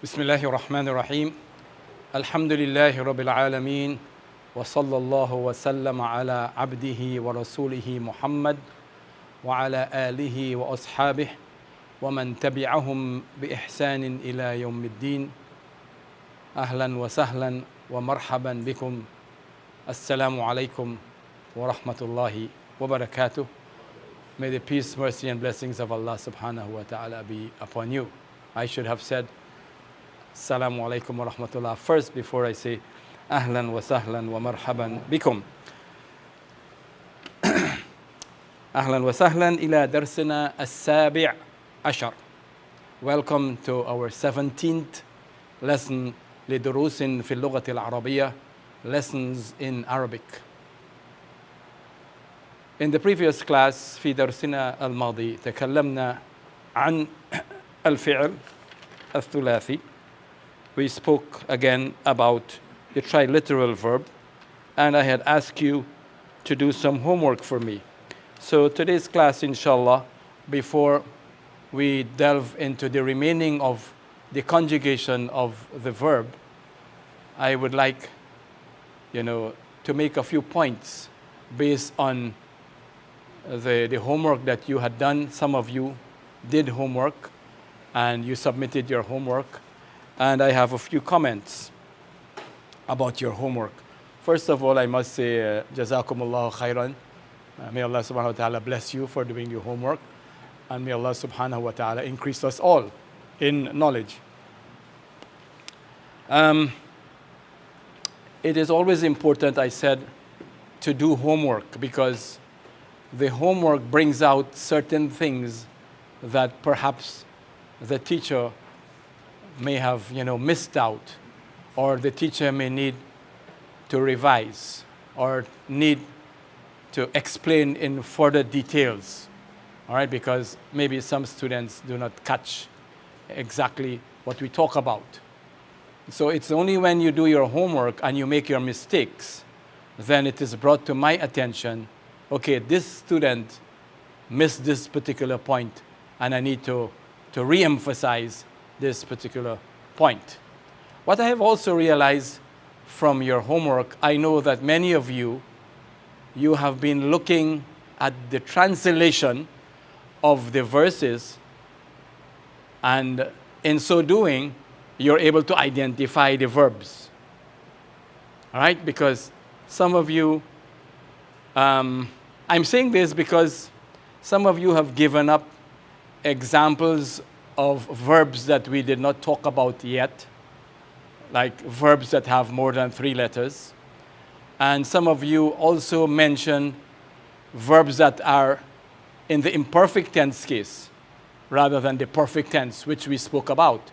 بسم الله الرحمن الرحيم الحمد لله رب العالمين وصلى الله وسلم على عبده ورسوله محمد وعلى آله وأصحابه ومن تبعهم بإحسان إلى يوم الدين أهلا وسهلا ومرحبا بكم السلام عليكم ورحمة الله وبركاته. May the peace, mercy and blessings of Allah subhanahu wa ta'ala be upon you. I should have said salaamu alaikum wa rahmatullah first before I say ahlan wa sahlan wa marhaban bikum. Ahlan wa sahlan ila darsina as-sabi' ashar. Welcome to our 17th lesson لدروس في اللغة العربية, lessons in Arabic. In the previous class في درسنا الماضي تكلمنا عن الفعل الثلاثي. We spoke again about the triliteral verb, and I had asked you to do some homework for me. So today's class, inshallah, before we delve into the remaining of the conjugation of the verb, I would like, to make a few points based on the homework that you had done. Some of you did homework, and you submitted your homework. And I have a few comments about your homework. First of all, I must say, Jazakumullahu khairan. May Allah subhanahu wa ta'ala bless you for doing your homework. And may Allah subhanahu wa ta'ala increase us all in knowledge. It is always important, I said, to do homework, because the homework brings out certain things that perhaps the teacher may have, missed out, or the teacher may need to revise or need to explain in further details, all right, because maybe some students do not catch exactly what we talk about. So it's only when you do your homework and you make your mistakes, then it is brought to my attention, okay, this student missed this particular point, and I need to re-emphasize this particular point. What I have also realized from your homework, I know that many of you have been looking at the translation of the verses, and in so doing, you're able to identify the verbs. All right? Because some of you, I'm saying this because some of you have given up examples of verbs that we did not talk about yet, like verbs that have more than 3 letters. And some of you also mentioned verbs that are in the imperfect tense case rather than the perfect tense, which we spoke about.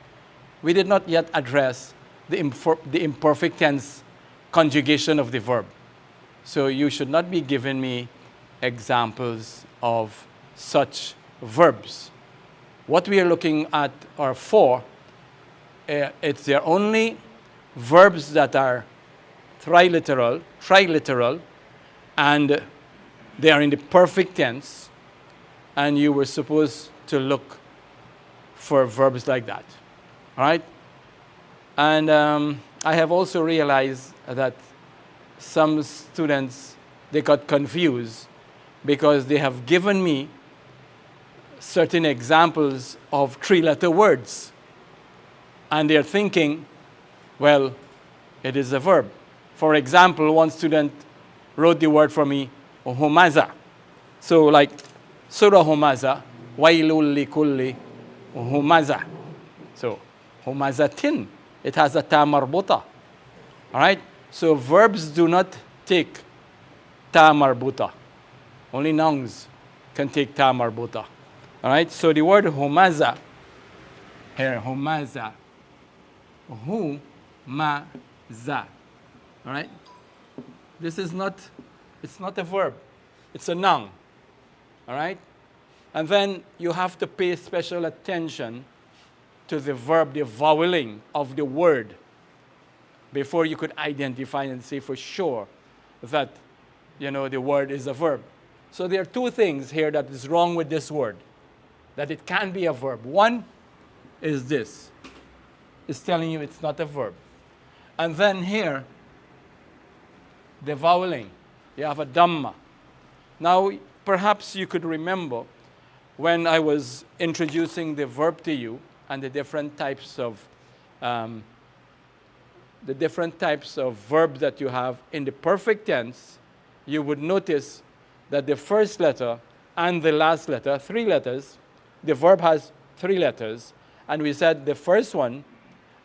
We did not yet address the imperfect tense conjugation of the verb. So you should not be giving me examples of such verbs. What we are looking at are 4. They're only verbs that are triliteral, and they are in the perfect tense, and you were supposed to look for verbs like that. All right? And I have also realized that some students, they got confused because they have given me certain examples of 3-letter words. And they're thinking, well, it is a verb. For example, one student wrote the word for me, humaza. So like, Surah Humaza, wailul likulli humaza. So, humazatin, it has a ta marbuta. All right? So verbs do not take ta marbuta. Only nouns can take ta marbuta. All right, so the word humaza, here, humaza, humaza, all right? This is not, it's not a verb, it's a noun, all right? And then you have to pay special attention to the verb, the voweling of the word, before you could identify and say for sure that, the word is a verb. So there are 2 things here that is wrong with this word, that it can be a verb. One is this. is telling you it's not a verb. And then here, the voweling, you have a dhamma. Now, perhaps you could remember when I was introducing the verb to you and the different types of verbs that you have in the perfect tense, you would notice that the first letter and the last letter, 3 letters, the verb has 3 letters, and we said the first one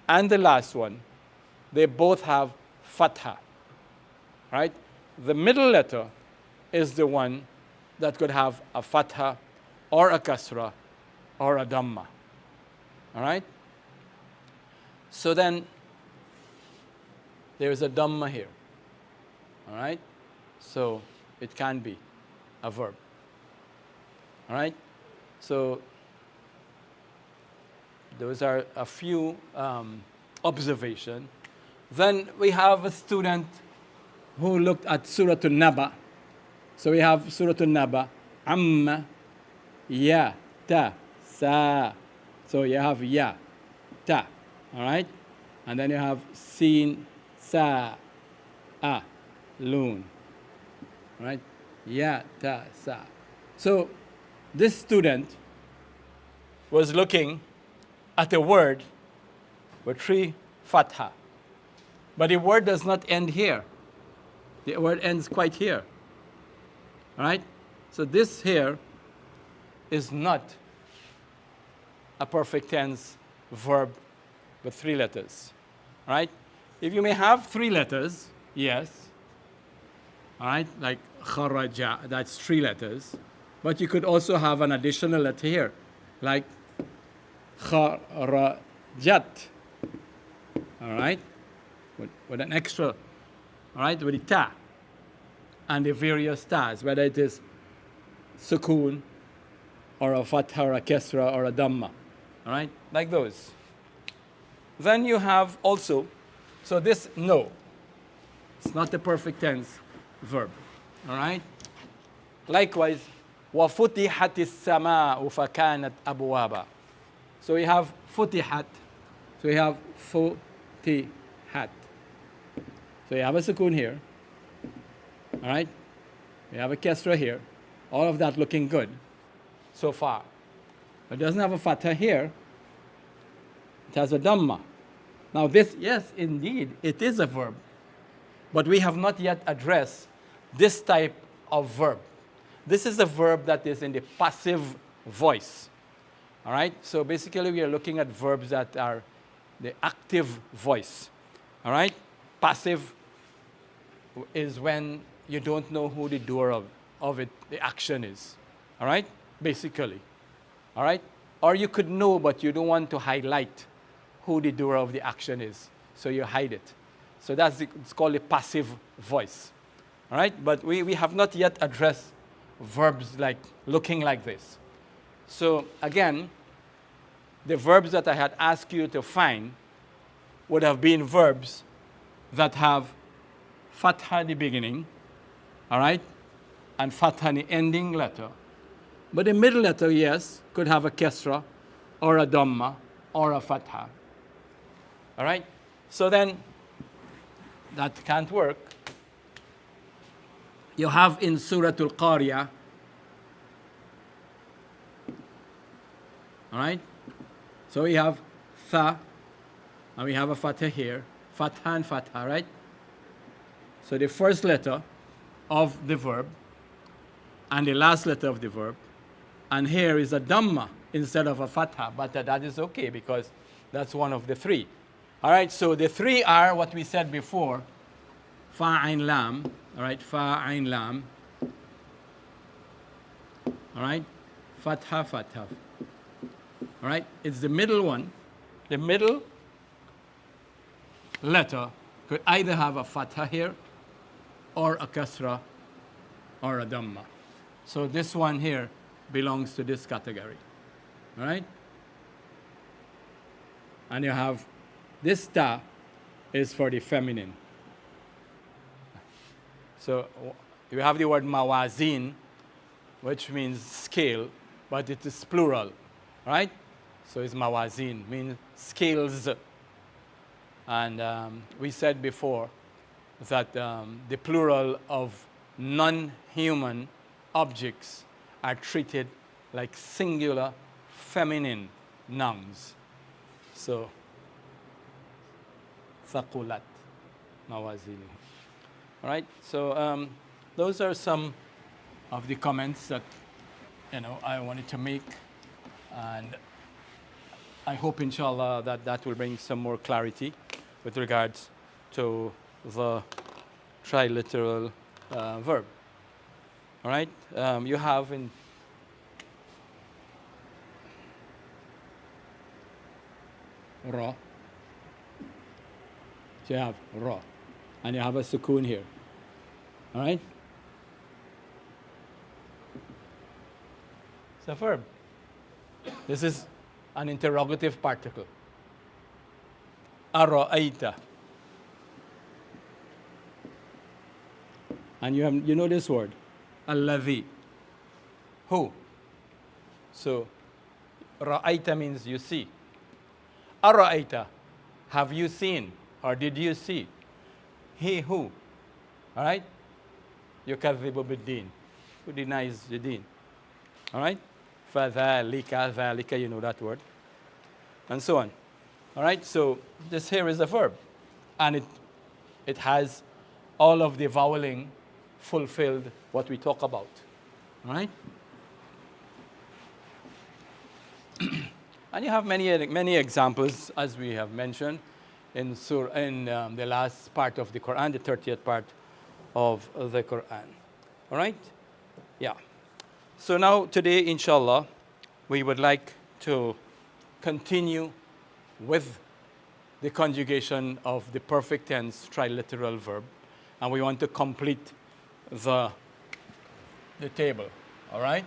and the last one, they both have fatha, right? The middle letter is the one that could have a fatha or a kasra or a dhamma, all right? So then there is a dhamma here, all right? So it can be a verb, all right? So those are a few observations. Then we have a student who looked at Surah An-Naba. So we have Surah An-Naba, Amma, Ya, Ta, Sa. So you have Ya, Ta, all right? And then you have Sin, Sa, A, Loon, all right? Ya, Ta, Sa. So this student was looking at a word with 3 fatha. But the word does not end here. The word ends quite here. All right? So this here is not a perfect tense verb with 3 letters. All right? If you may have 3 letters, yes. All right? Like kharaja, that's 3 letters. But you could also have an additional letter here, like kharajat. All right? With an extra, all right, with the ta and the various tas, whether it is sukoon or a fatha or a kesra or a dhamma, all right, like those. Then you have also, so this, no, it's not the perfect tense verb, all right? Likewise, وَفُتِحَتِ السَّمَاءُ فَكَانَتْ أَبْوَابًا. So we have futihat, so we have futihat. So you have a sukoon here, all right? You have a kesra here. All of that looking good so far. It doesn't have a fatha here. It has a dhamma. Now this, yes, indeed, it is a verb. But we have not yet addressed this type of verb. This is a verb that is in the passive voice, all right? So basically we are looking at verbs that are the active voice, all right? Passive is when you don't know who the doer of it, the action is, all right? Basically, all right? Or you could know, but you don't want to highlight who the doer of the action is, so you hide it. So it's called a passive voice, all right? But we have not yet addressed verbs like looking like this. So again, the verbs that I had asked you to find would have been verbs that have fatha in the beginning, all right, and fatha in the ending letter. But the middle letter, yes, could have a kesra or a dhamma or a fatha, all right? So then that can't work. You have in Surah Al-Qariyah, all right? So we have tha, and we have a fatha here, fatha and fatha, right? So the first letter of the verb and the last letter of the verb, and here is a dhamma instead of a fatha, but that is okay because that's one of the 3. All right, so the 3 are what we said before, fa, ain, lam, all right, fa, ain, lam, all right, fatha, fatha, all right, it's the middle one. The middle letter could either have a fatha here or a kasra or a dhamma. So this one here belongs to this category, all right? And you have this ta is for the feminine. So you have the word mawazin, which means scale, but it is plural, right? So it's mawazin, means scales, And we said before that the plural of non-human objects are treated like singular feminine nouns. So, thaqulat mawazinu. All right. So those are some of the comments that I wanted to make, and I hope, inshallah, that will bring some more clarity with regards to the triliteral verb. All right. You have in ra. So you have ra, and you have a sukoon here. All right. It's a verb. This is an interrogative particle. Ara'aita. And you know this word, alladhi. Who? So, ra'aita means you see. Ara'aita, have you seen or did you see? He who? All right? Yukadhibu bid-din. Who denies the deen? All right? Fadhalika, dhalika, you know that word. And so on. All right? So this here is a verb. And it has all of the voweling fulfilled what we talk about. All right? And you have many examples, as we have mentioned, in the last part of the Quran, the 30th part of the Quran. All right? Yeah. So now, today, inshallah, we would like to continue with the conjugation of the perfect tense triliteral verb. And we want to complete the table. All right?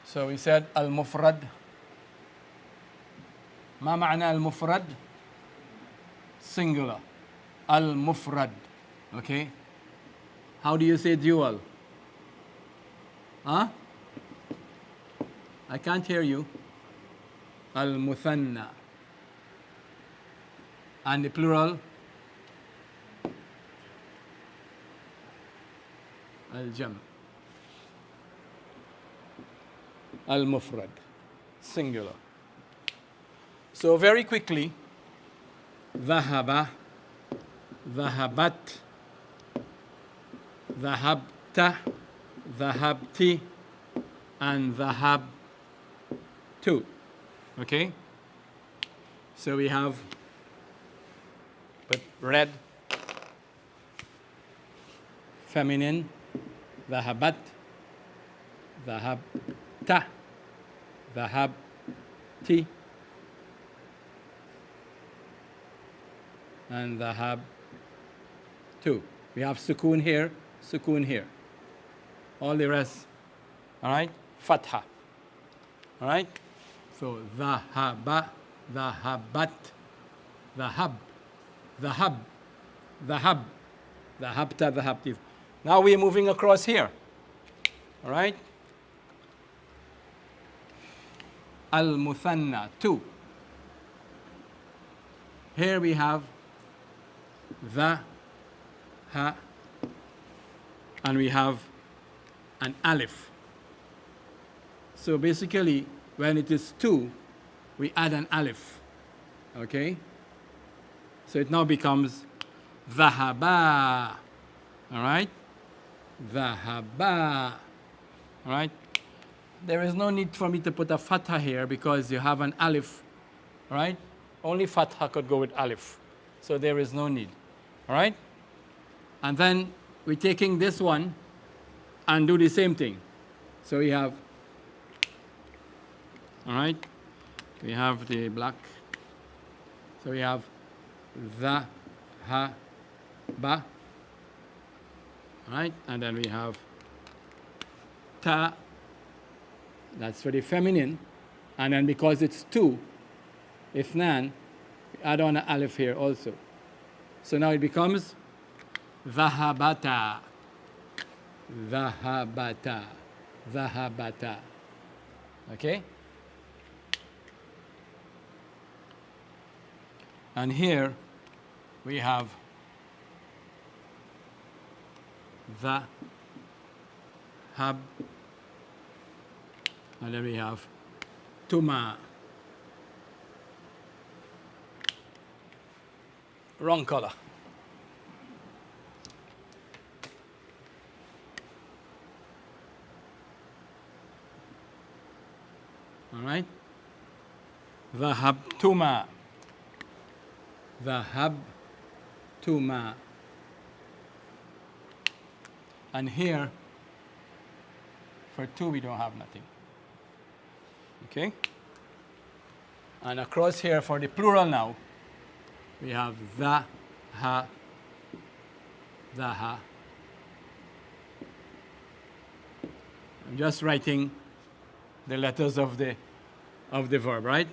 So we said al-mufrad. ما معنى المفرد? Singular. Al-mufrad. Okay? How do you say dual? Huh? I can't hear you. Al-muthanna. And the plural? Al-jam. Al-mufrad. Singular. So very quickly, ذهب, ذهبت, ذهبت, ذهبت, and ذهبت. Okay? So we have red, feminine, ذهبت, ذهبت, ذهبت, and ذهبت. We have sukoon here, sukoon here. All the rest, all right? Fatha. All right? So ذهب, ذهبت, ذهب, ذهب, ذهب, ذهبت, ذهبت. Now we are moving across here. All right? Al-muthanna, 2. Here we have the, ha, and we have an alif. So basically, when it is 2, we add an alif. Okay? So it now becomes dhahaba. All right? Dhahaba. All right? There is no need for me to put a fatha here because you have an alif. All right? Only fatha could go with alif. So there is no need. All right? And then we're taking this one and do the same thing. So we have, all right? We have the black. So we have the, ha, ba. All right? And then we have ta. That's for the feminine. And then because it's 2, ithnan, we add on an alif here also. So now it becomes dhahabata, dhahabata, dhahabata. Okay? And here we have the hab, and then we have tuma. Wrong color. All right. Dhahabtuma. Dhahabtuma. And here, for two, we don't have nothing. Okay? And across here, for the plural now, we have dhaha. I'm just writing the letters of the verb, right?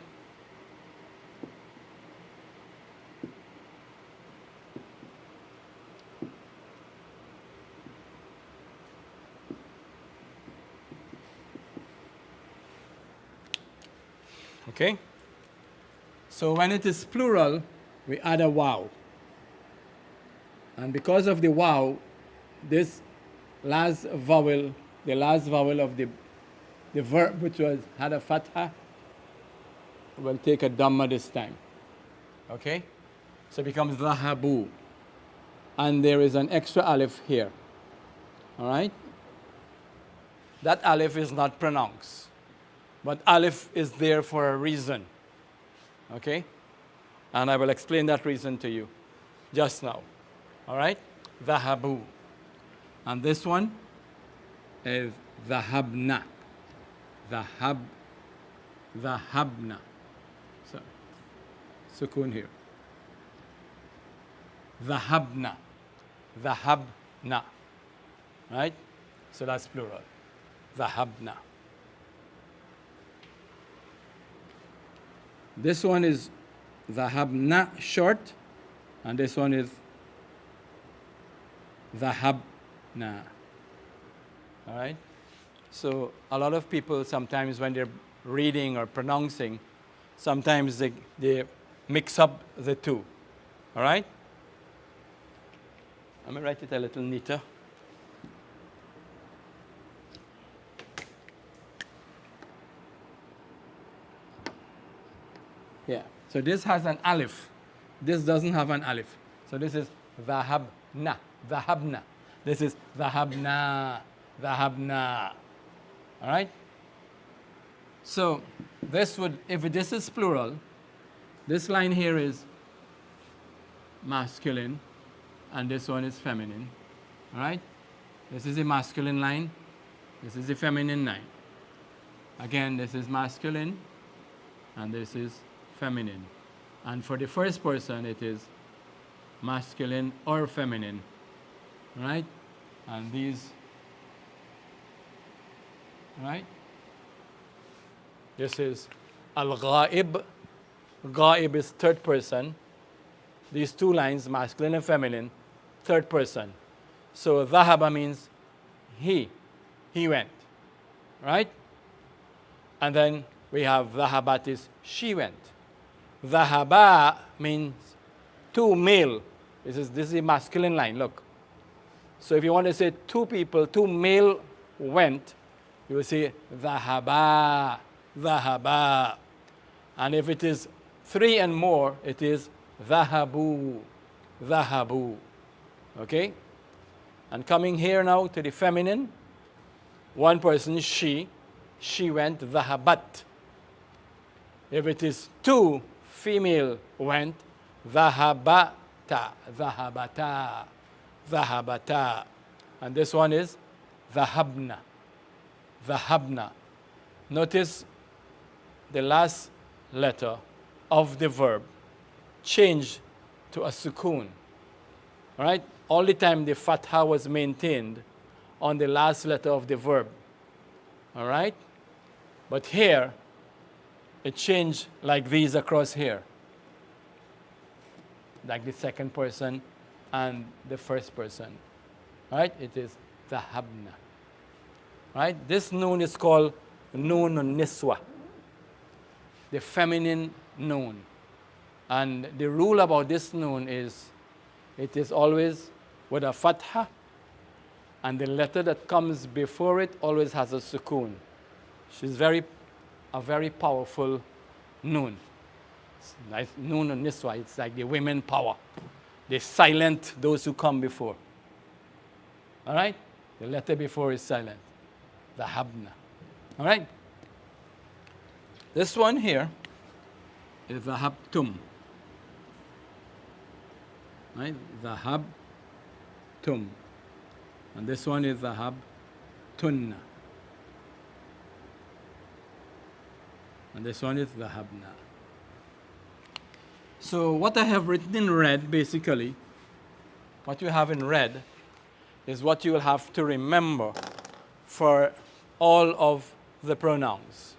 Okay? So when it is plural, we add a waw. And because of the waw, this last vowel, the last vowel of the verb, which had a fatha, will take a dhamma this time. Okay? So it becomes dhahabu. And there is an extra alif here. All right? That alif is not pronounced. But alif is there for a reason. Okay? And I will explain that reason to you just now. All right? Dhahabu. And this one is dhahabna. Dhahabna. So, sukun here. Dhahabna. Right? So that's plural. Dhahabna. This one is dhahabna short, and this one is dhahabna. All right? So a lot of people sometimes when they're reading or pronouncing, sometimes they mix up the two. All right? I'm going to write it a little neater. Yeah. So this has an alif. This doesn't have an alif. So this is dhahabna. This is dhahabna. All right? So this would, if this is plural, this line here is masculine, and this one is feminine. All right? This is the masculine line. This is the feminine line. Again, this is masculine, and this is feminine. And for the first person, it is masculine or feminine. Right? And these, right? This is al-ghaib. Ghaib is third person. These two lines, masculine and feminine, third person. So dhahaba means he went. Right? And then we have dhahabat is she went. Dhahaba means two male. This is the masculine line, look. So if you want to say two people, two male went, you will say dhahaba. And if it is three and more, it is dhahabu. Okay? And coming here now to the feminine, one person, she went, dhahabat. If it is two female went, dhahabata. And this one is dhahabna. Notice the last letter of the verb changed to a sukun. All right? All the time the fatha was maintained on the last letter of the verb. All right? But here, it changed like these across here. Like the second person and the first person. All right? It is dhahabna. Right? This noon is called noon niswa. The feminine noon. And the rule about this noon is it is always with a fatha, and the letter that comes before it always has a sukoon. She's a very powerful noon. It's nice noon on this one. It's like the women power. They silent those who come before. All right? The letter before is silent. Dhahabna. All right? This one here is dhahabtum. Right? Dhahabtum. And this one is dhahabtunna. And this one is dhahabna. So what I have written in red, basically, what you have in red is what you will have to remember for all of the pronouns.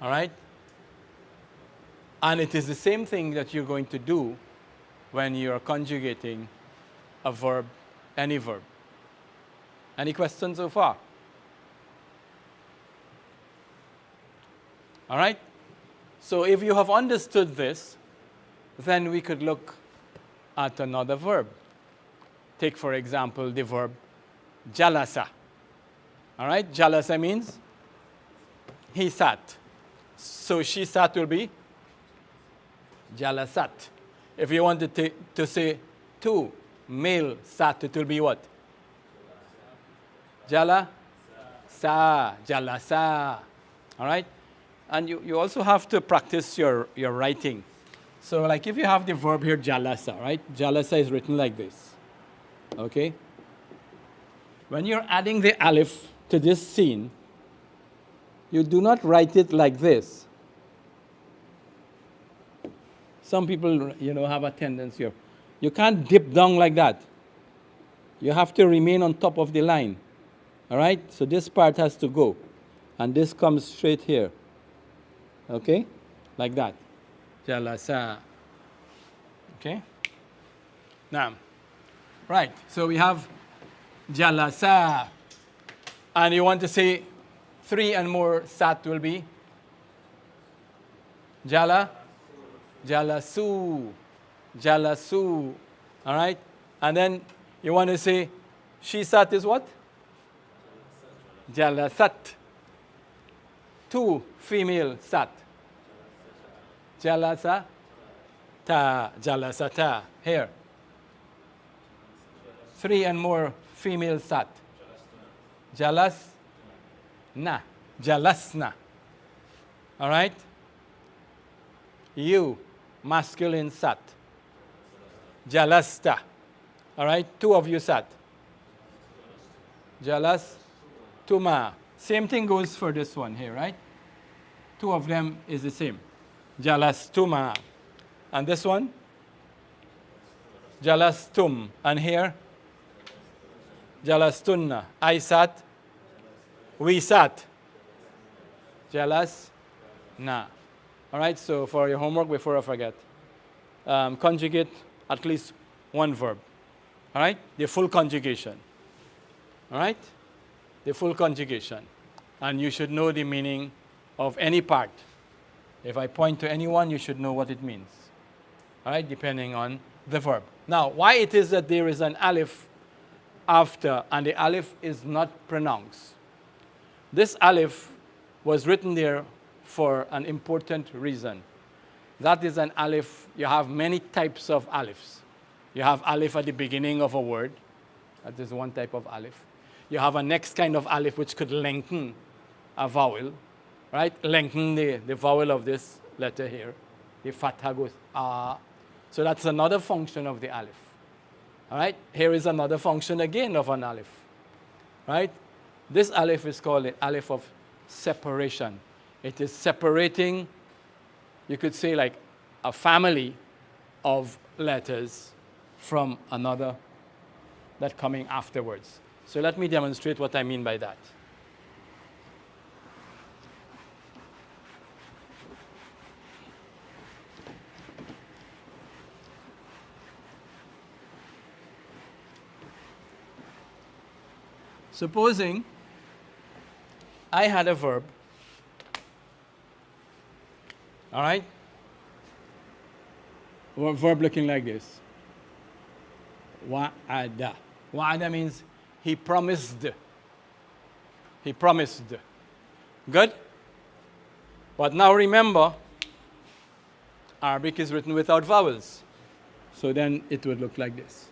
All right? And it is the same thing that you're going to do when you're conjugating a verb, any verb. Any questions so far? All right? So if you have understood this, then we could look at another verb. Take, for example, the verb jalasa. All right? Jalasa means he sat. So she sat will be jalasat. If you wanted to say two male sat, it will be what? Jalasa, jalasa. All right? And you also have to practice your writing. So like if you have the verb here, jalasa, right? Jalasa is written like this. Okay? When you're adding the alif to this scene, you do not write it like this. Some people, have a tendency of, you can't dip down like that. You have to remain on top of the line. All right? So this part has to go. And this comes straight here. Okay? Like that. Jalasa. Okay? Now, right. So we have jalasa. And you want to say 3 and more sat will be jala, jalasu, jalasu. All right? And then you want to say she sat is what? Jalasat. 2 female sat. Jalasa ta, jalasata. Here. 3 and more female sat. Jalas na, jalasna. All right? You, masculine sat. Jalasta. All right? 2 of you sat. Jalas tuma. Same thing goes for this one here, right? 2 of them is the same. Jalastuma. And this one? Jalastum. And here? Jalastunna. I sat. We sat. Jalas na. All right, so for your homework, before I forget, conjugate at least one verb. All right? The full conjugation. All right? The full conjugation. And you should know the meaning of any part. If I point to anyone, you should know what it means. All right? Depending on the verb. Now, why it is that there is an alif after and the alif is not pronounced? This alif was written there for an important reason. That is an alif. You have many types of alifs. You have alif at the beginning of a word. That is one type of alif. You have a next kind of alif which could lengthen a vowel, right? Lengthen the vowel of this letter here. The fatha goes ah. So that's another function of the alif. All right? Here is another function again of an alif. Right? This alif is called the alif of separation. It is separating, you could say, like a family of letters from another that coming afterwards. So let me demonstrate what I mean by that. Supposing I had a verb, all right? verb looking like this. Wa'ada. Wa'ada means he promised. He promised. Good? But now remember, Arabic is written without vowels. So then it would look like this.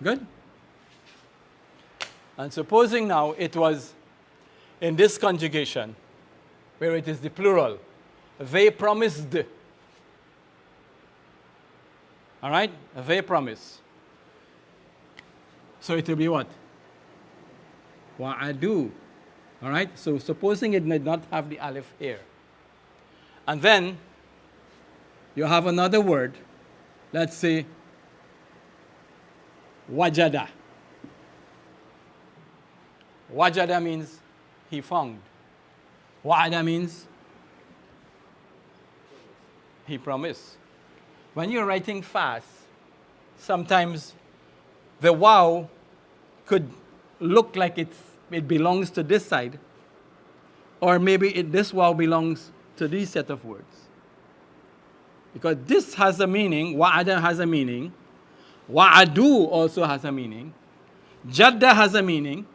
Good? And supposing now it was in this conjugation, where it is the plural, they promised. All right? They promise. So it will be what? Wa'adu. All right? So supposing it did not have the alif here. And then you have another word. Let's say wajada. Wajada means he found. Wa'ada means he promised. When you're writing fast, sometimes the wow could look like it belongs to this side, or maybe this wow belongs to this set of words. Because this has a meaning, wa'ada has a meaning, wa'adu also has a meaning, jadda has a meaning,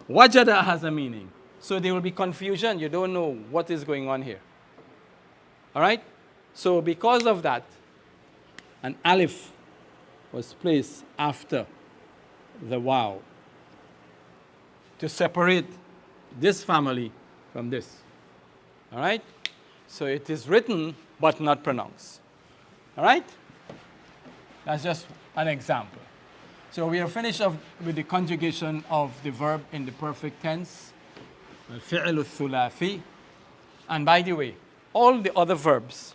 wajada has a meaning. So there will be confusion. You don't know what is going on here. All right? So because of that, an alif was placed after the waw to separate this family from this. All right? So it is written but not pronounced. All right? That's just an example. So we are finished off with the conjugation of the verb in the perfect tense, الفعل الثلاثي. And by the way, all the other verbs,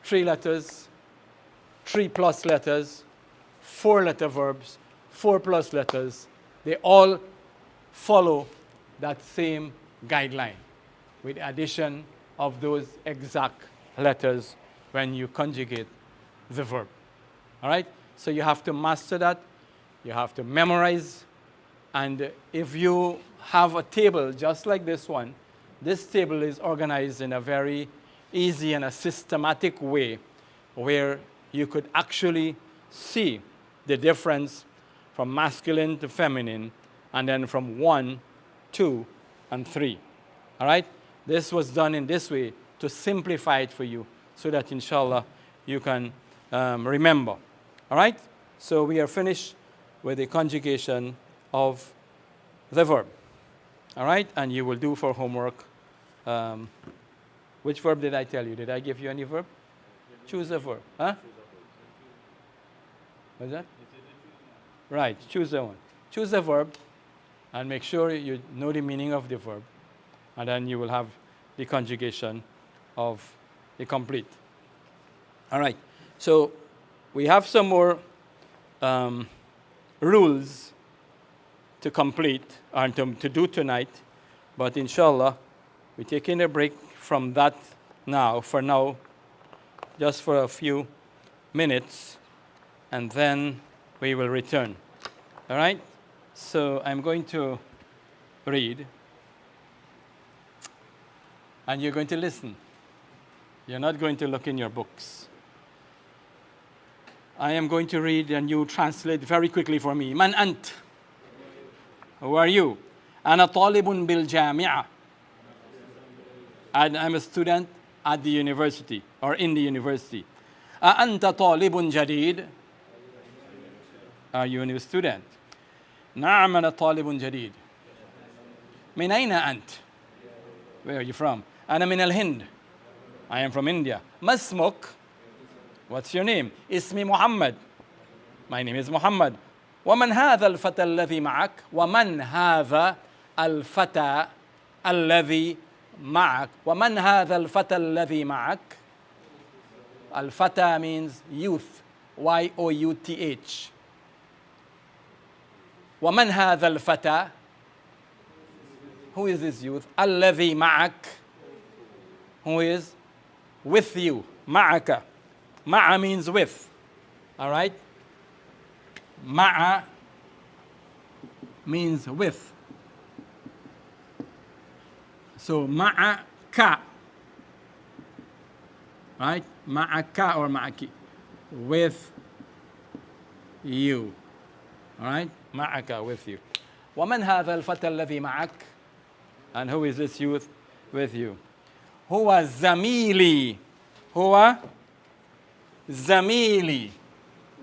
3 letters, 3 plus letters, 4 letter verbs, 4 plus letters, they all follow that same guideline with the addition of those exact letters when you conjugate the verb. All right? So you have to master that. You have to memorize. And if you have a table just like this one, this table is organized in a very easy and a systematic way where you could actually see the difference from masculine to feminine and then from 1, 2, and 3. All right? This was done in this way to simplify it for you so that inshallah you can remember. All right? So we are finished with the conjugation of the verb. All right? And you will do for homework. Which verb did I tell you? Did I give you any verb? Choose a verb. Huh? What's that? Right. Choose a one. Choose a verb and make sure you know the meaning of the verb. And then you will have the conjugation of the complete. All right. So we have some more rules to complete and to do tonight. But inshallah, we're taking a break from that now, for now, just for a few minutes, and then we will return. All right? So I'm going to read, and you're going to listen. You're not going to look in your books. I am going to read, and you translate very quickly for me. Man ant? Who are you? أنا طالب بالجامعة. And I'm a student at the university or in the university. أأنت طالب جديد? Are you a new student? نعم أنا طالب جديد. من أين أنت? Where are you from? أنا من الهند. I am from India. ما اسمك? What's your name? اسمي محمد. My name is Muhammad. ومن هذا الفتى الذي معك؟ ومن هذا الفتى الذي معك؟ ومن هذا الفتى الذي معك؟ الفتى means youth. Y-O-U-T-H. ومن هذا الفتى? Who is this youth? الذي معك? Who is with you? معك. مع means with. All right? مع means with. So معك. All right? Ma'aka or ma'aki, with you. All right? Ma'aka, with you. وَمَنْ هَذَا الْفَتَى الَّذِي مَعَكَ? And who is this youth with you? هو زميلي. هو زميلي.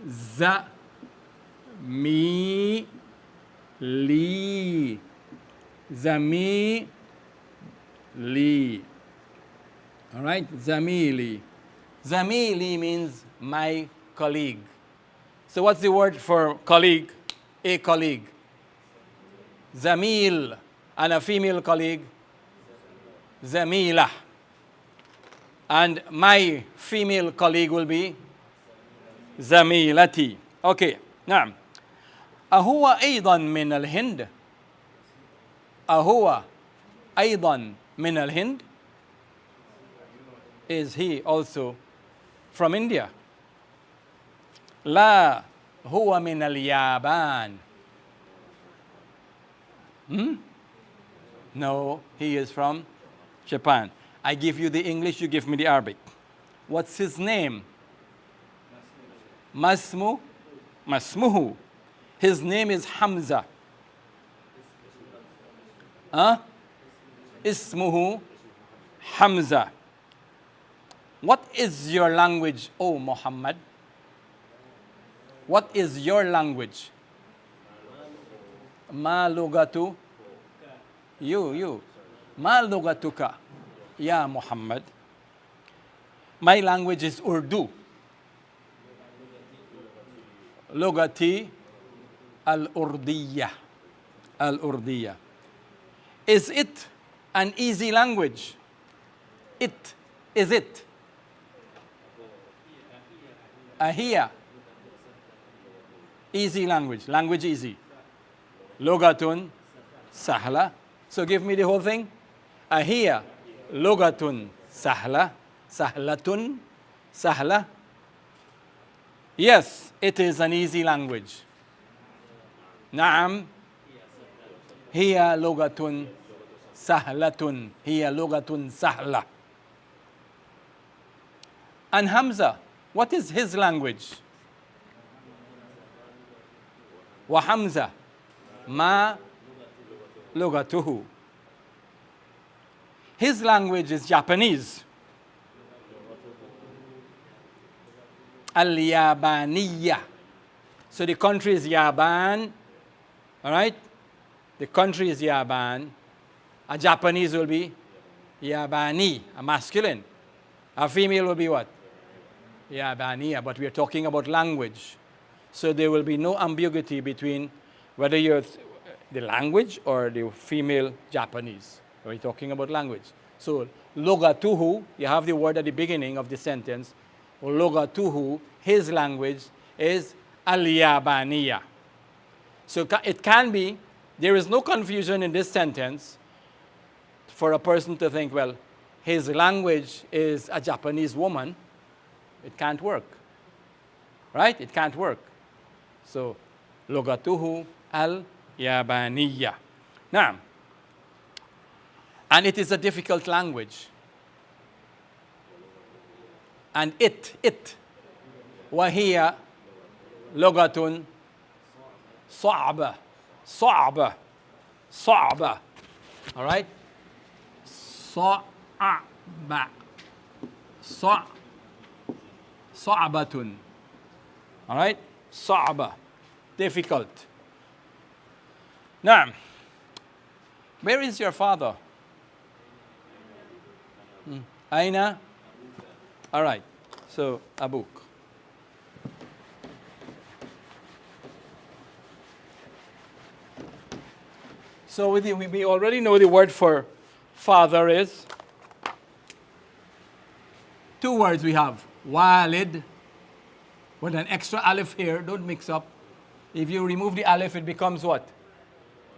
زميلي. زميلي. All right? Zamili. Zamili means my colleague. So what's the word for colleague? A colleague. Zamil. And a female colleague? Zamila. And my female colleague will be زميلتي. Okay. نعم. أهو أيضا من الهند؟ أهو أيضا من الهند? Is he also from India? لا هو من اليابان. No, he is from Japan. I give you the English, you give me the Arabic. What's his name? Masmuhu. His name is Hamza. Ismuhu Hamza. What is your language, O Muhammad? What is your language? Ma lugatu. You. Ma lugatuka, ya Muhammad. My language is Urdu. Lugati al-Urdiyya. Al-Urdiyya. Is it an easy language? Is it? Ahiya. Easy language. Language easy. Lugatun sahla. So give me the whole thing. Ahiya lugatun sahla. Sahlatun sahla. Yes, it is an easy language. Naam. Hiya lugatun sahlatun. Hiya lugatun sahla. And Hamza, what is his language? Wa Hamza, ma lugatuhu. His language is Japanese. Al-Yabaniyya. So the country is Yaban. All right? The country is Yaban. A Japanese will be Yabani, a masculine. A female will be what? Yabaniya. But we are talking about language. So there will be no ambiguity between whether you're the language or the female Japanese. We're talking about language. So, logatuhu, you have the word at the beginning of the sentence. Logatuhu, his language is al-Yabaniya. So it can be, there is no confusion in this sentence for a person to think, well, his language is a Japanese woman. It can't work. Right? It can't work. So, logatuhu al-Yabaniya. Now, and it is a difficult language. And وهي لغة صعبة. All right? صعبة. All right? صعبة. Difficult. Now, where is your father? Aina? All right. So, Abuk. So we already know the word for father is two words we have. Walid, with an extra alif here. Don't mix up. If you remove the alif, it becomes what?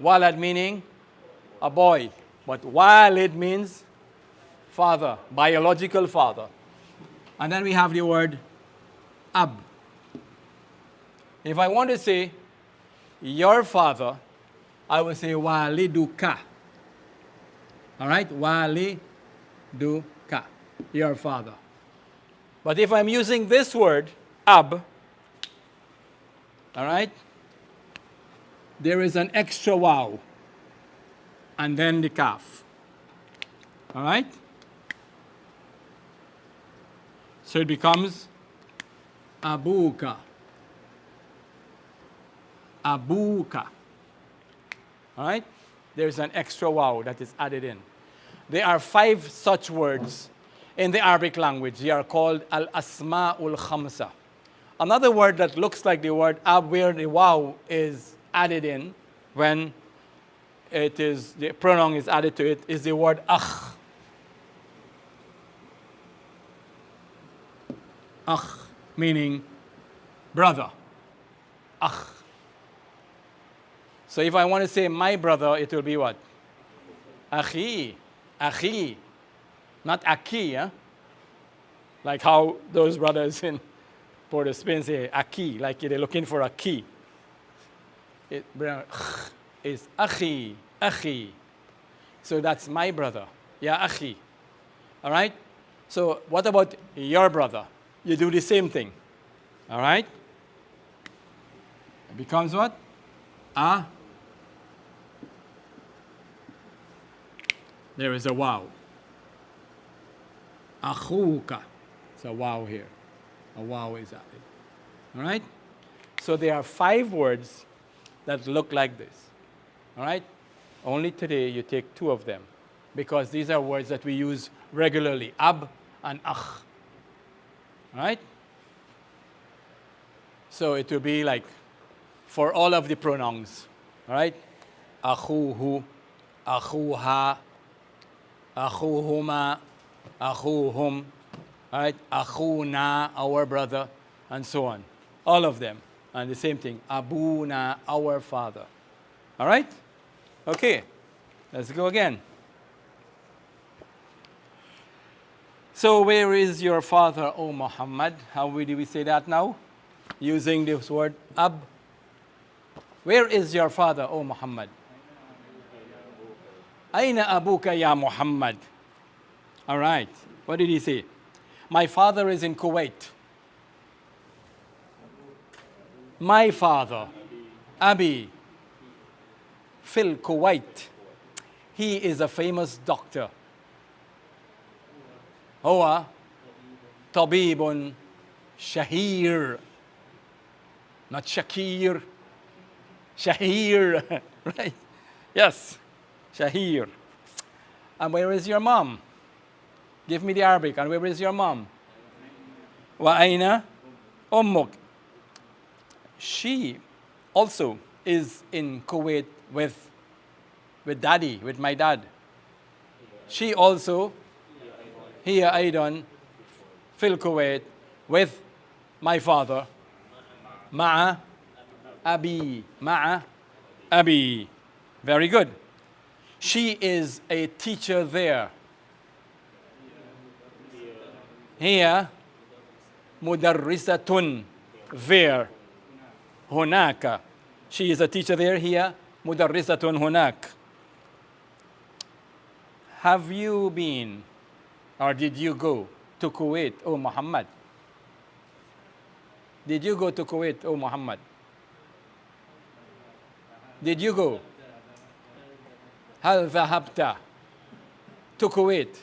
Walad meaning a boy. But walid means father, biological father. And then we have the word ab. If I want to say your father, I will say waliduka. All right? Waliduka, your father. But if I'm using this word, ab, all right, there is an extra waw, and then the kaf. All right? So it becomes abuka. Abuka. All right? There's an extra waw that is added in. There are 5 such words in the Arabic language. They are called al-asma'ul khamsa. Another word that looks like the word ab, where the waw is added in when it is, the pronoun is added to it, is the word akh. Akh, meaning brother. Akh. So if I want to say my brother, it will be what? Akhi. Akhi. Not aki, huh? Like how those brothers in Port of Spain say aki, like they're looking for a key. It is akhi, akhi. So that's my brother. Yeah, akhi. All right? So what about your brother? You do the same thing. All right? It becomes what? Ah. There is a waw. Akhuka. It's a waw here. A waw is added. All right? So there are 5 words that look like this. All right? Only today you take 2 of them because these are words that we use regularly. Ab and akh. All right? So it will be like for all of the pronouns. All right? Akhuhu, akhuha, akhuhuma, akhuhum, all right? Akhuna, our brother, and so on. All of them. And the same thing. Abuna, our father. All right? Okay. Let's go again. So where is your father, O Muhammad? How do we say that now? Using this word ab. Where is your father, O Muhammad? Aina abuka ya Muhammad? All right. What did he say? My father is in Kuwait. My father, Abi, fil Kuwait. He is a famous doctor. هو طبيب شهير. Not Shakir. Shahir. Right? Yes. Shahir. And where is your mom? Give me the Arabic. And where is your mom? وأين أمك? She also is in Kuwait with daddy, with my dad. She also here أيضا في الكويت with my father. مع أبي. مع أبي. Very good. She is a teacher there. هي مدرسة there. هناك. She is a teacher there. هي مدرسة هناك. Have you been or did you go to Kuwait, O Muhammad? Did you go to Kuwait, O Muhammad? Did you go? هل ذهبت to Kuwait?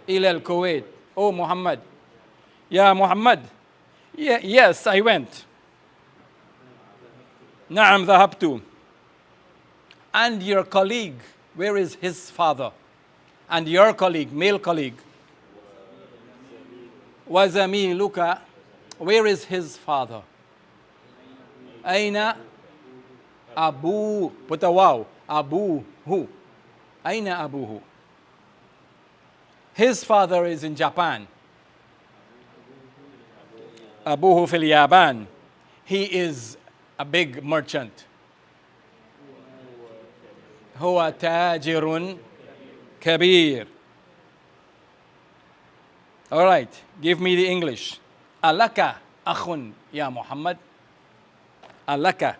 إلى الكويت. Oh Muhammad. Yeah, Muhammad. Yeah, yes, I went. نعم ذهبت. And your colleague, where is his father? And your colleague, male colleague. وزميلك, where is his father? أين أبوه? Put a wow. أبوه. أين أبوه? His father is in Japan. أبوه في اليابان. He is a big merchant. هو تاجر كبير. All right, give me the English. ألك أخ يا محمد? ألك.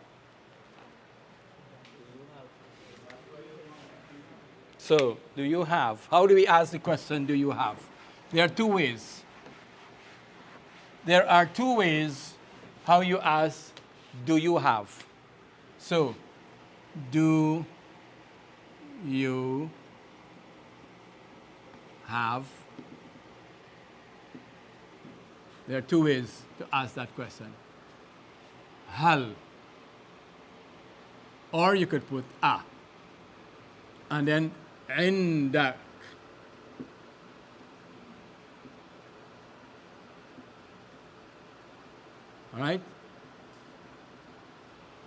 So, do you have? How do we ask the question, do you have? There are 2 ways. there are two ways how you ask, do you have? So, do you have? There are two ways to ask that question. Hal. Or you could put a. And then indak. All right?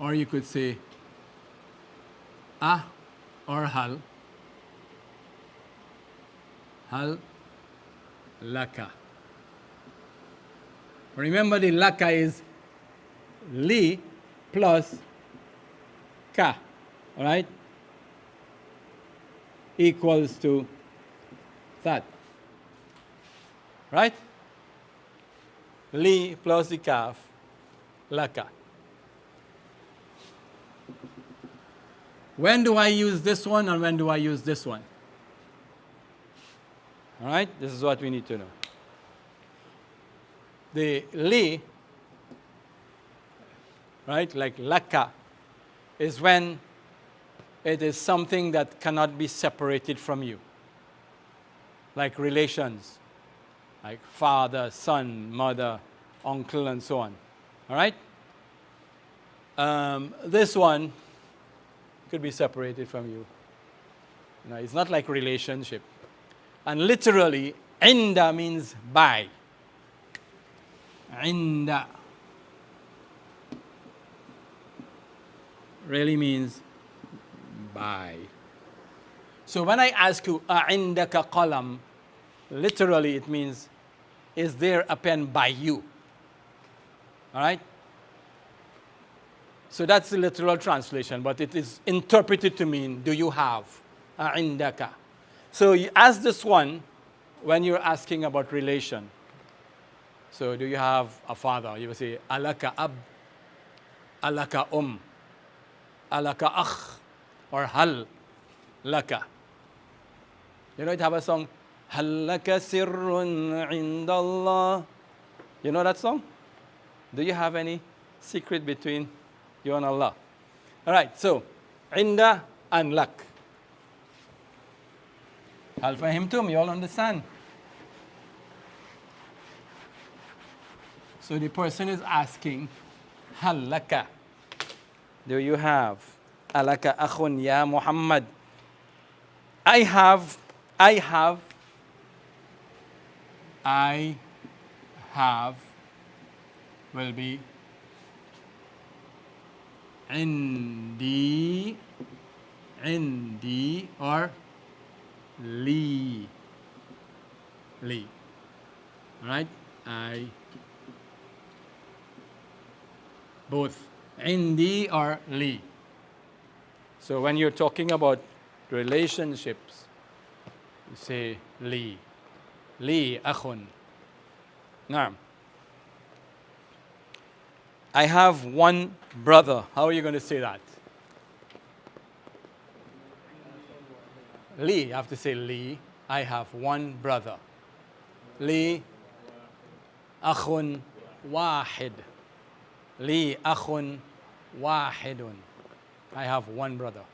Or you could say a or hal. Hal laka. Remember, the laka is li plus ka. All right? Equals to that. Right? Li plus the kaf, laka. When do I use this one and when do I use this one? All right? This is what we need to know. The li, right, like laka, is when it is something that cannot be separated from you. Like relations, like father, son, mother, uncle, and so on. All right? This one could be separated from you. No, it's not like relationship. And literally, inda means by. Inda really means by. So when I ask you, indaka qalam, literally it means, is there a pen by you? All right? So that's the literal translation, but it is interpreted to mean, do you have? Indaka. So you ask this one when you're asking about relation. So do you have a father? You will say, alaka ab, alaka alaka akh, or hal laka. You know it have a song, hal laka sirrun indallah. You know that song? Do you have any secret between you and Allah? All right, so inda and lak. Hal fahimtum, you all understand? So the person is asking, hal laka, do you have? Alaka akhun ya Muhammad. I have will be indi or li. All right? Both indi or li. So when you're talking about relationships, you say li akhun. Now, I have one brother. How are you going to say that? Li, you have to say li. I have one brother. Li akhun wahid. Li akhun wahidun. I have one brother.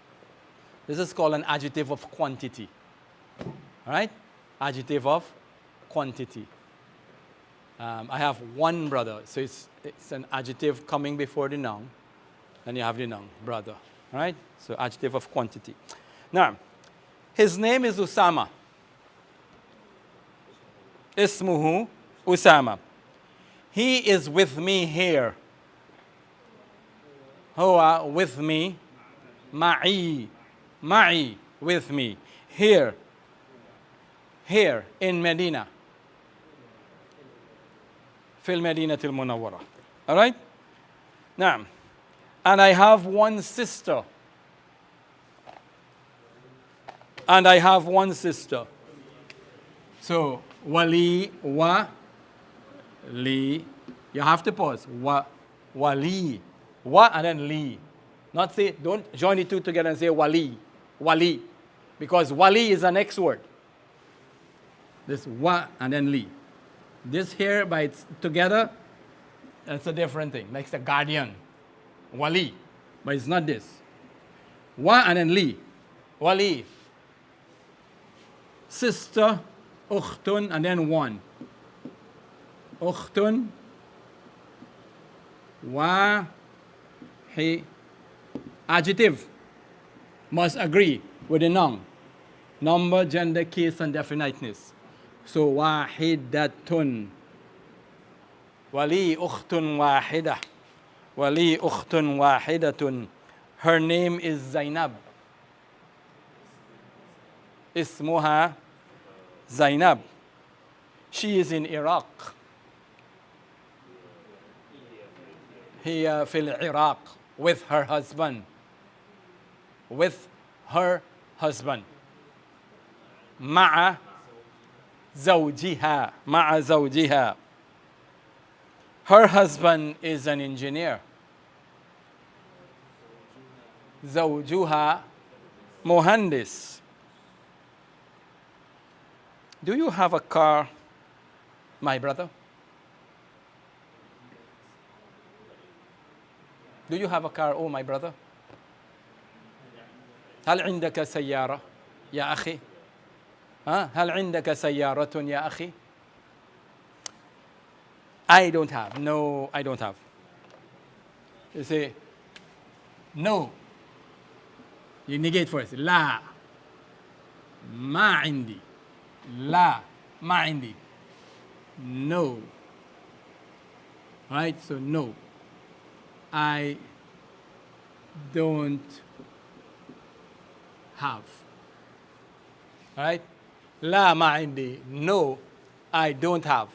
This is called an adjective of quantity. All right? Adjective of quantity. I have one brother. So it's an adjective coming before the noun. And you have the noun, brother. All right? So adjective of quantity. Now, his name is Usama. Ismuhu Usama. He is with me here. Huwa with me. Ma'i with me. Here in Medina. Fil Madinah Al-Munawwara. All right? Now, and I have one sister. So, wali, wa, li. You have to pause. Wali. Wa and then li. Not say, don't join the two together and say wali. Because wali is an X word. This wa and then li. This here, by its together, that's a different thing. Like the guardian, wali, but it's not this. Wa and then li, wali. Sister, ukhtun, and then one. Ukhtun, wa, he. Adjective must agree with the noun. Number, gender, case, and definiteness. So, wahidatun. Wali ukhtun wahida. Wali ukhtun wahidatun. Her name is Zainab. Ismuha Zainab. She is in Iraq. Here fil Iraq with her husband. With her husband. مع زوجها. مع زوجها. Her husband is an engineer. زوجها مهندس. Do you have a car, my brother? Do you have a car, oh my brother? هل عندك سيارة يا أخي؟ هل عندك سيارة يا أخي؟ I don't have. No, I don't have. You say, no. You negate first. لا. ما عندي. لا. ما عندي. No. Right? So, no. I don't have. All right? لا ما عندي. No, I don't have.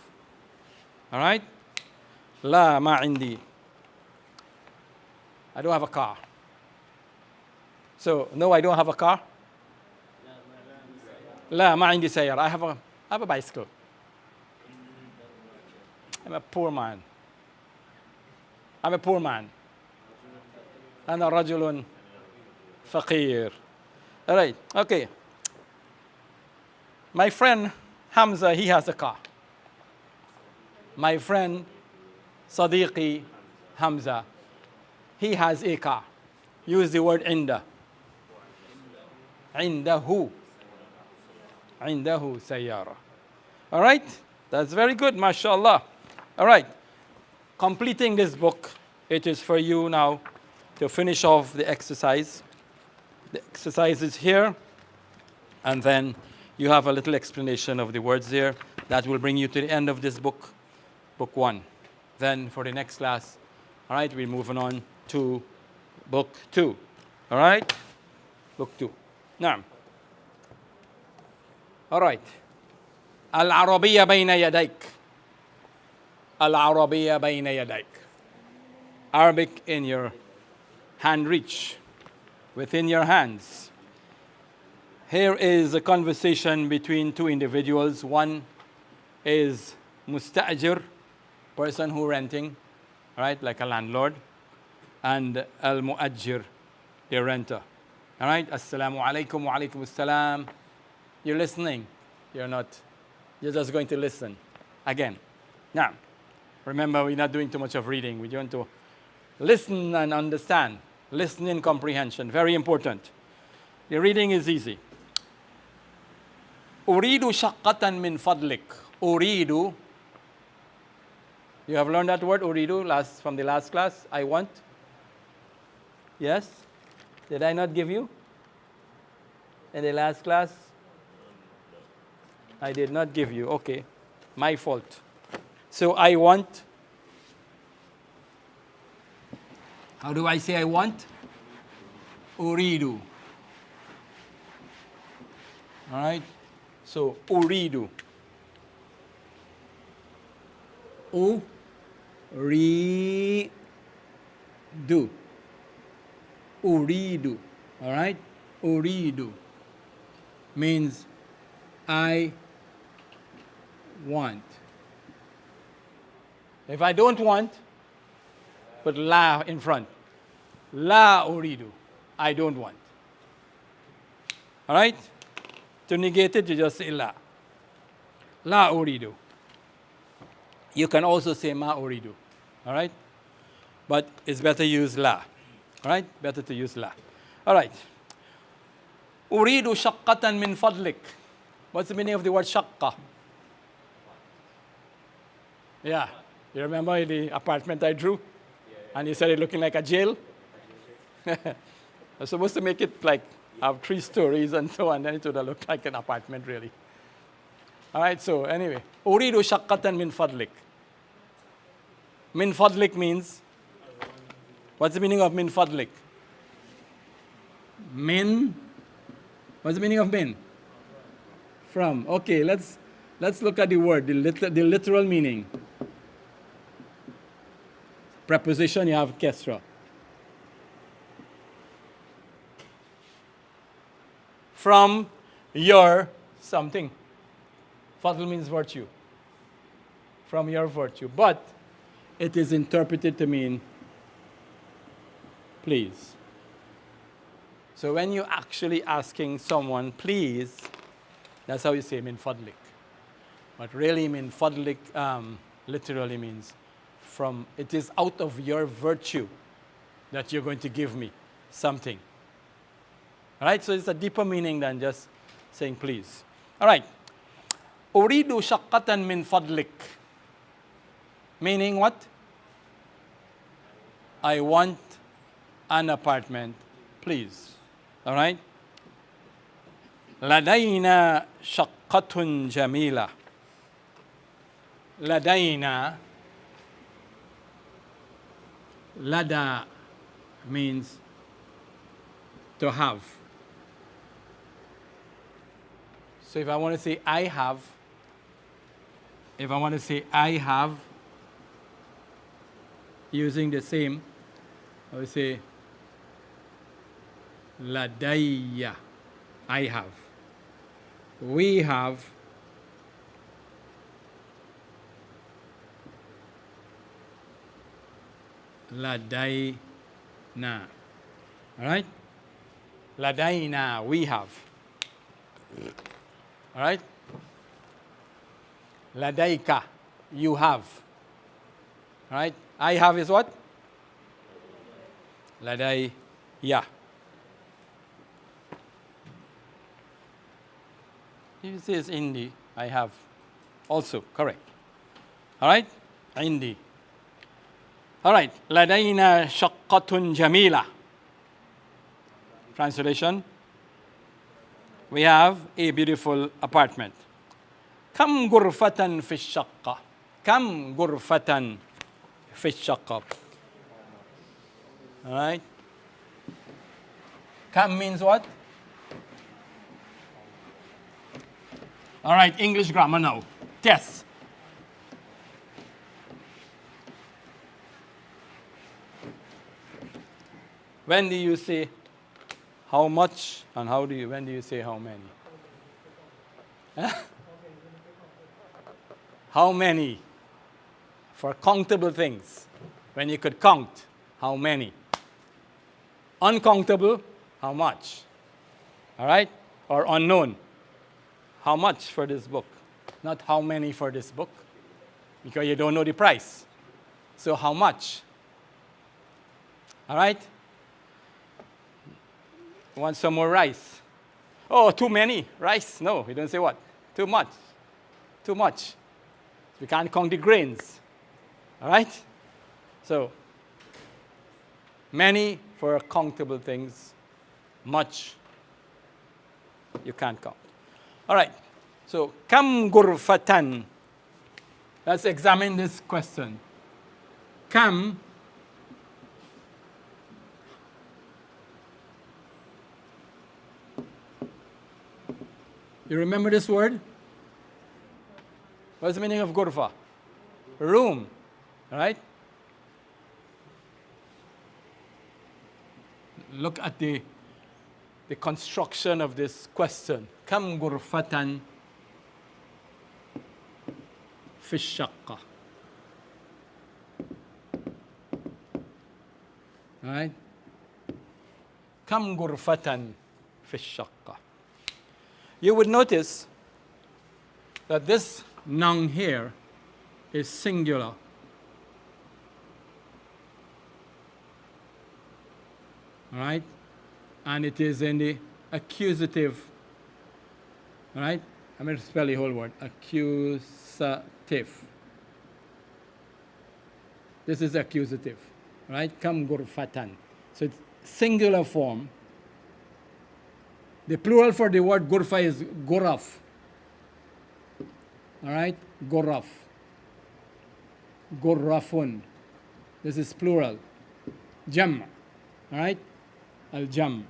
All right? لا ما عندي. I don't have a car. So, no, I don't have a car. لا ما عندي سيارة. I have a bicycle. I'm a poor man. I'm a poor man. أنا رجل فقير. All right, okay. My friend Hamza, he has a car. My friend Sadiqi Hamza, he has a car. Use the word عند. عنده. عنده سيارة. All right, that's very good, mashallah. All right, completing this book, it is for you now to finish off the exercise. The exercise is here, and then you have a little explanation of the words there. That will bring you to the end of this book, book 1. Then for the next class, all right, we're moving on to book 2. All right, book 2. نعم. All right. العربية بين يديك. العربية بين يديك. Arabic in your hand reach, within your hands. Here is a conversation between two individuals. One is musta'jir, person who renting, right, like a landlord, and al-mu'ajjir, the renter. All right, assalamu alaikum wa alaikum assalam. You're listening. You're not. You're just going to listen. Again. Now, remember, we're not doing too much of reading. We're going to listen and understand. Listening comprehension, very important. The reading is easy. أريد شقة من فضلك. أريد. You have learned that word, أريد, from the last class. I want. Yes? Did I not give you? In the last class? I did not give you. Okay. My fault. So I want. How do I say I want? Uridu. All right? So, uridu. Uridu. Uridu. All right? Uridu means I want. If I don't want, put la in front. La uridu. I don't want. All right? To negate it, you just say la. La uridu. You can also say ma uridu. All right? But it's better use la. All right? Better to use la. All right. Uridu shaqqatan min fadlik. What's the meaning of the word shaqqa? Yeah. You remember the apartment I drew? And you said it looking like a jail? I'm supposed to make it like have 3 stories and so on, then it would have looked like an apartment really. All right, so anyway. Uridu shaqqatan min fadlik. Min fadlik means, what's the meaning of min fadlik? Min, what's the meaning of min? From. Okay, let's look at the word, the literal meaning. Preposition, you have kesra. From your something. Fadl means virtue. From your virtue. But it is interpreted to mean please. So when you're actually asking someone, please, that's how you say min fadlik. But really min fadlik literally means from, it is out of your virtue that you're going to give me something. All right, so it's a deeper meaning than just saying please. All right. Uridu shaqqatan min fadlik. Meaning what? I want an apartment, please. All right? Ladayna shaqqatun jamila. Ladayna. Lada means to have. So if I want to say I have, using the same, I would say ladayya, I have. We have. Ladayna. All right? Ladayna, we have. All right? Ladaika, you have. All right? I have is what? Ladayya. If it says indi, I have. Also, correct. All right? Indi. All right. Ladayna shaqqatun jamila. Translation. We have a beautiful apartment. Kam gurfatan fi shaqqa. Kam gurfatan fi shaqqa. All right. Kam means what? All right, English grammar now. Test. When do you say how much and when do you say how many? How many? For countable things. When you could count, how many? Uncountable, how much? All right? Or unknown. How much for this book? Not how many for this book, because you don't know the price. So how much? All right? Want some more rice? Oh, too many rice? No, we don't say what? Too much. Too much. We can't count the grains. All right? So, many for countable things, much you can't count. All right. So, kam gurfatan. Let's examine this question. Kam. You remember this word? What's the meaning of gurfa? Room. All right? Look at the construction of this question. Kam gurfatan fi shaqqa. All right? Kam gurfatan fi shaqqa. You would notice that this noun here is singular. All right? And it is in the accusative. All right? I'm going to spell the whole word. Accusative. This is accusative. All right? Kam gurfatan. So it's singular form. The plural for the word gurfa is guraf. All right? Guraf. Gurrafun. This is plural. Jam. All right? Al-jam.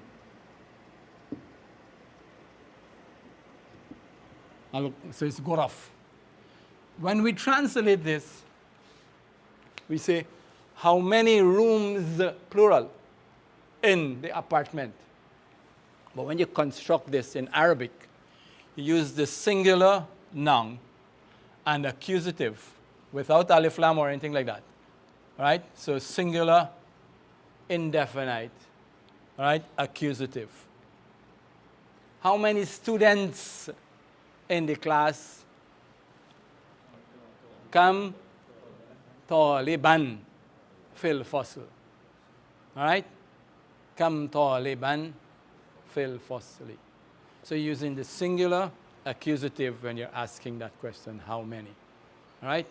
So it's guraf. When we translate this, we say, how many rooms, plural, in the apartment? But when you construct this in Arabic, you use the singular noun and accusative without alif lam or anything like that. All right? So singular, indefinite, all right? Accusative. How many students in the class? Kam taliban fil fasl. All right? Kam taliban fil fasli. So using the singular accusative when you're asking that question, how many? All right?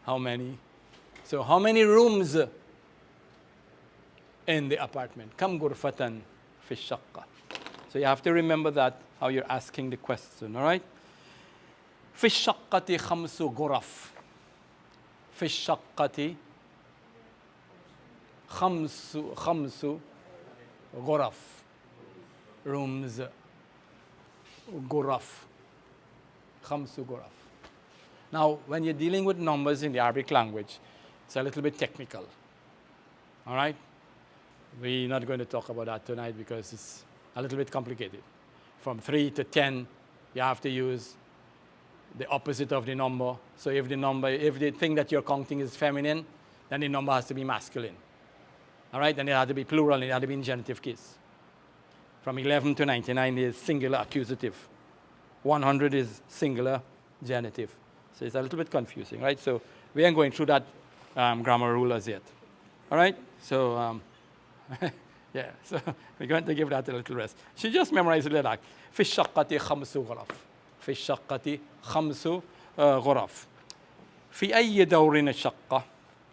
How many? So how many rooms in the apartment? Kam gurfatan fi shaqqa. So you have to remember that, how you're asking the question, all right? Fi shaqqati khamsu guraf. Fi shaqqati khamsu guraf. Rooms, guraf. Khamsu guraf. Now, when you're dealing with numbers in the Arabic language, it's a little bit technical, all right? We're not going to talk about that tonight because it's a little bit complicated. From 3 to 10, you have to use the opposite of the number. So if the thing that you're counting is feminine, then the number has to be masculine. All right? Then it has to be plural, and it has to be in genitive case. From 11 to 99 is singular accusative. 100 is singular genitive. So it's a little bit confusing, right? So we aren't going through that grammar rule as yet. All right? So yeah, so we're going to give that a little rest. She just memorized it like في الشقة 5 غرف. في الشقة 5 غرف. في أي دور الشقة؟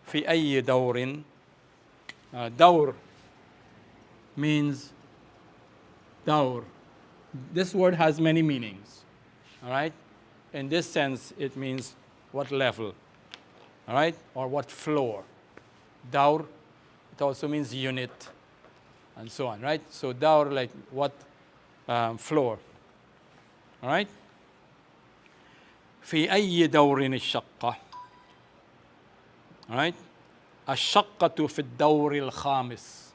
في أي دور؟ دور means دور. This word has many meanings. All right? In this sense, it means what level, all right, or what floor. Daur, it also means unit, and so on, right? So daur, like what floor, all right? في أي دور الشقة, all right? الشقة في الدور الخامس.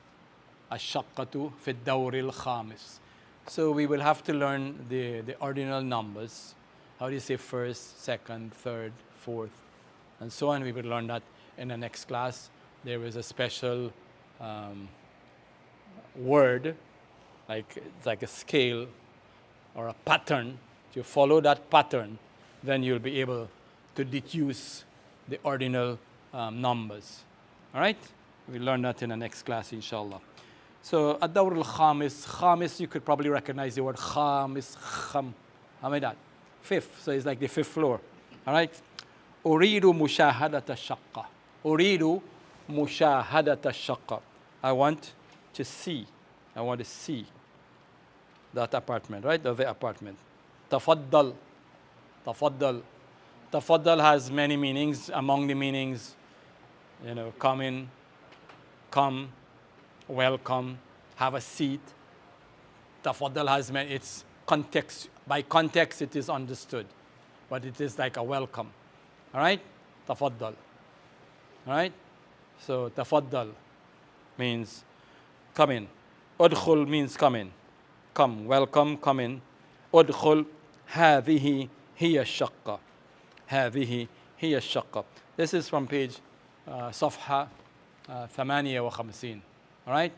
الشقة في الدور الخامس. So we will have to learn the ordinal numbers. How do you say first, second, third, fourth, and so on. We will learn that in the next class. There is a special word, it's like a scale or a pattern. If you follow that pattern, then you'll be able to deduce the ordinal numbers. All right? We'll learn that in the next class, inshallah. So, ad-dawr al-khamis. Khamis, you could probably recognize the word khamis, kham. How many that? Fifth, so it's like the fifth floor. All right? Uridu mushahadata shaqqa. Uridu mushahadata shaqqa. I want to see. I want to see that apartment, right? Or the apartment. Tafaddal. Tafaddal. Tafaddal has many meanings. Among the meanings, come in, come, welcome, have a seat. Tafaddal has many, it's context. By context, it is understood, but it is like a welcome. All right? Tafaddal. All right? So, tafaddal means come in. Udkhul means come in. Come, welcome, come in. Udkhul, هذه هي الشقة. هذه هي الشقة. This is from page صفحة 58. All right?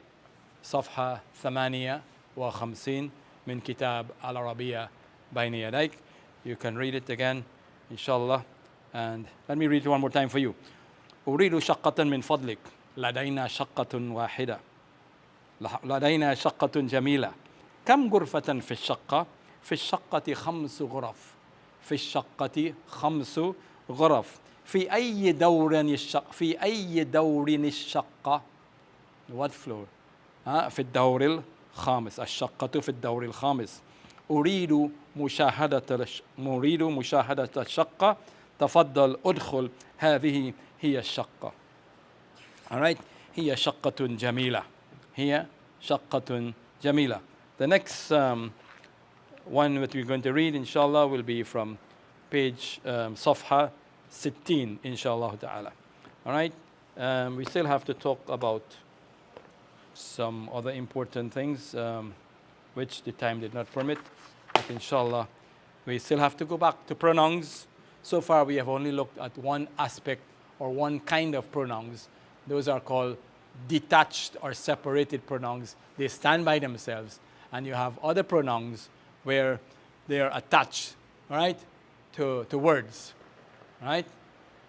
صفحة 58 من كتاب العربية baina Yadaik. You can read it again, inshallah. And let me read it one more time for you. أريد شقة من فضلك. لدينا شقة واحدة. لدينا شقة جميلة. كم غرفة في الشقة؟ في الشقة 5 غرف. في الشقة 5 غرف. في أي دور في أي دور الشقة؟ What floor؟ في الدور الخامس. الشقة في الدور الخامس. أريد مشاهدة الشقة. تفضل ادخل. هذه هي الشقة. Alright. هي شقة جميلة. هي شقة جميلة. The next one that we're going to read, inshallah, will be from page صفحة 60, inshallah ta'ala. Alright. We still have to talk about some other important things which the time did not permit. But inshallah, we still have to go back to pronouns. So far, we have only looked at one aspect or one kind of pronouns. Those are called detached or separated pronouns. They stand by themselves. And you have other pronouns where they are attached, right, to words, right?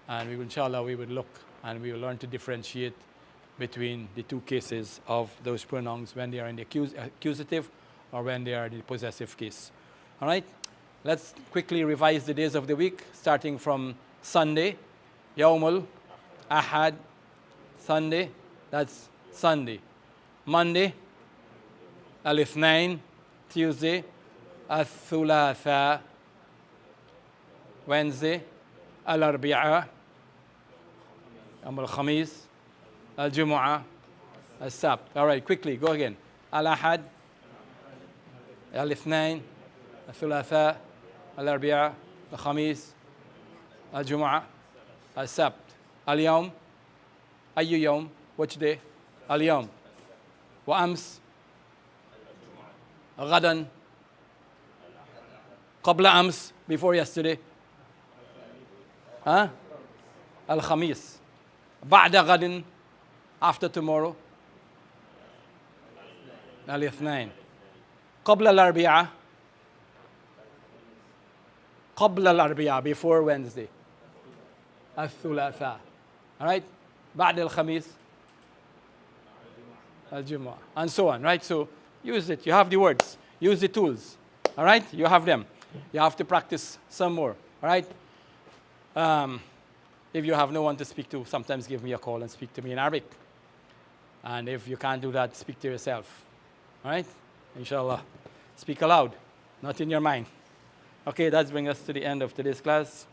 And we will, inshallah, we would look and we will learn to differentiate between the two cases of those pronouns when they are in the accusative or when they are in the possessive case. All right? Let's quickly revise the days of the week, starting from Sunday. Yawmul Ahad, Sunday, that's Sunday. Monday, Al-Ithnain, Tuesday, Al-Thulatha, Wednesday, Al-Arbi'a, Al-Khamis, Al-Jumu'ah, Al-Sabt. All right, quickly, go again. Al-Ahad, Al-Ithnain, Al-Thulatha, Al-Arbi'a, Al-Khamis, Al-Jumu'ah, Al-Sabt. Al-Yawm, Ayyu Yawm, which day? Al-Yawm. Wa-Ams, غدا قبل أمس, before yesterday. الخميس. بعد غد, after tomorrow. الاثنين. قبل الأربعاء. قبل الأربعاء, before Wednesday. الثلاثاء. All right? بعد الخميس. الجمعة. And so on, right? So use it. You have the words. Use the tools. All right? You have them. You have to practice some more. All right? If you have no one to speak to, sometimes give me a call and speak to me in Arabic. And if you can't do that, speak to yourself. All right? Inshallah. Speak aloud, not in your mind. Okay, that brings us to the end of today's class.